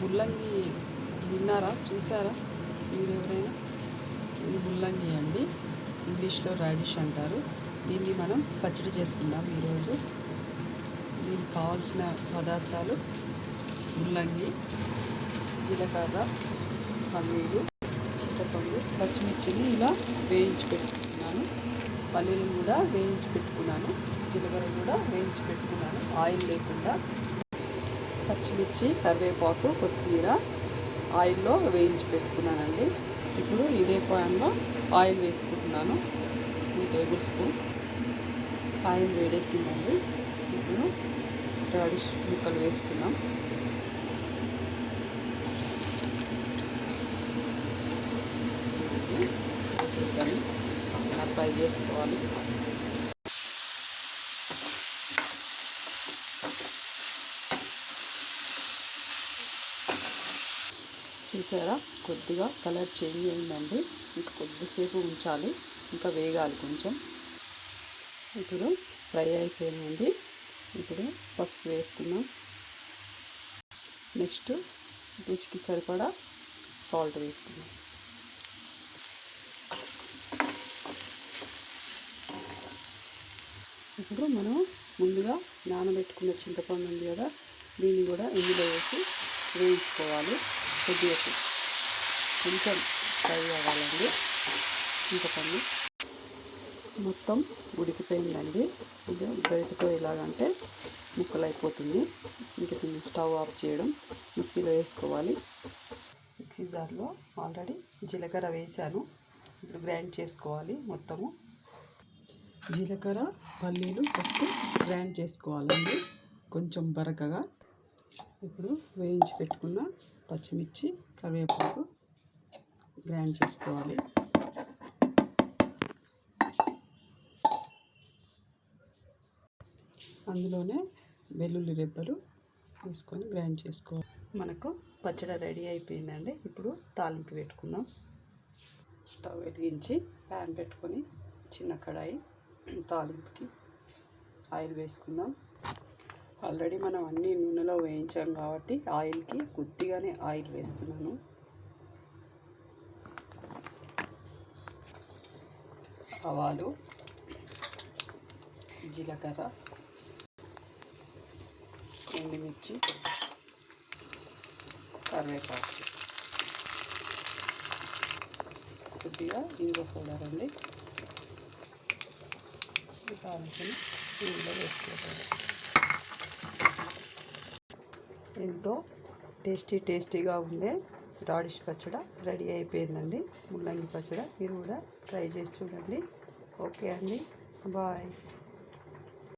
ముల్లంగి విన్నారా, చూసారా మీరు ఎవరైనా? ఇది ముల్లంగి అండి, ఇంగ్లీష్లో రాడిష్ అంటారు. దీన్ని మనం పచ్చడి చేసుకుందాం ఈరోజు. దీనికి కావాల్సిన పదార్థాలు ముల్లంగి, జీలకర్ర, పల్లీలు, చింతపండు, పచ్చిమిర్చిని ఇలా వేయించి పెట్టుకున్నాను. పల్లీలు కూడా వేయించి పెట్టుకున్నాను, జీలకర్ర కూడా వేయించి పెట్టుకున్నాను ఆయిల్ లేకుండా. పచ్చిమిర్చి, కరివేపాకు, కొత్తిమీర ఆయిల్లో వేయించి పెట్టుకున్నానండి. ఇప్పుడు ఇదే పాన్లో ఆయిల్ వేసుకుంటున్నాను, 2 టేబుల్ స్పూన్. ఆయిల్ వేడెక్కిందండి. ఇప్పుడు రాడిష్ ముక్కలు వేసుకున్నాం. వేసేసాను, ఫ్రై చేసుకోవాలి. చూసారా, కొద్దిగా కలర్ చేంజ్ అయిందండి. ఇంకా కొద్దిసేపు ఉంచాలి, ఇంకా వేగాలి కొంచెం. ఇప్పుడు ఫ్రై అయిపోయిందండి. ఇప్పుడు పసుపు వేసుకున్నాం. నెక్స్ట్ రుచికి సరిపడా సాల్ట్ వేసుకున్నాం. ఇప్పుడు మనం ముందుగా నానబెట్టుకున్న చింతపండు ఉంది కదా, దీన్ని కూడా ఇందులో వేసి వేయించుకోవాలి. కొద్దిగా కొంచెం ఫ్రై అవ్వాలండి. చింతపండు మొత్తం ఉడికిపోయిందండి. ఇది బయటతో ఎలాగంటే ముక్కలు అయిపోతుంది. ఇంక దీన్ని స్టవ్ ఆఫ్ చేయడం, మిక్సీలో వేసుకోవాలి. మిక్సీ జార్లో ఆల్రెడీ జీలకర్ర వేసాను, ఇప్పుడు గ్రైండ్ చేసుకోవాలి మొత్తము. జీలకర్ర, పల్లీలు ఫస్ట్ గ్రైండ్ చేసుకోవాలండి కొంచెం బరకగా. ఇప్పుడు వేయించి పెట్టుకున్న పచ్చిమిర్చి, కరివేపాకు గ్రైండ్ చేసుకోవాలి. అందులోనే వెల్లుల్లి రెబ్బలు వేసుకొని గ్రైండ్ చేసుకోవాలి. మనకు పచ్చడి రెడీ అయిపోయిందండి. ఇప్పుడు తాలింపు పెట్టుకుందాం. స్టవ్ వెలిగించి ప్యాన్ పెట్టుకొని చిన్న కడాయి, తాలింపుకి ఆయిల్ వేసుకుందాం. ఆల్రెడీ మనం అన్నీ నూనెలో వేయించాం కాబట్టి ఆయిల్కి కొద్దిగానే ఆయిల్ వేస్తున్నాను. ఆవాలు, జీలకర్ర, ఎండుమిర్చి, కరివేపాకు, కొద్దిగా ఇంగువ పౌడర్ అండి. కావాల్సిన ఇందులో వేసుకోవాలి. ఎంతో టేస్టీగా ఉండే రాడిష్ పచ్చడి రెడీ అయిపోయిందండి. ముల్లంగి పచ్చడి మీరు కూడా ట్రై చేసి చూడండి. ఓకే అండి, బాయ్.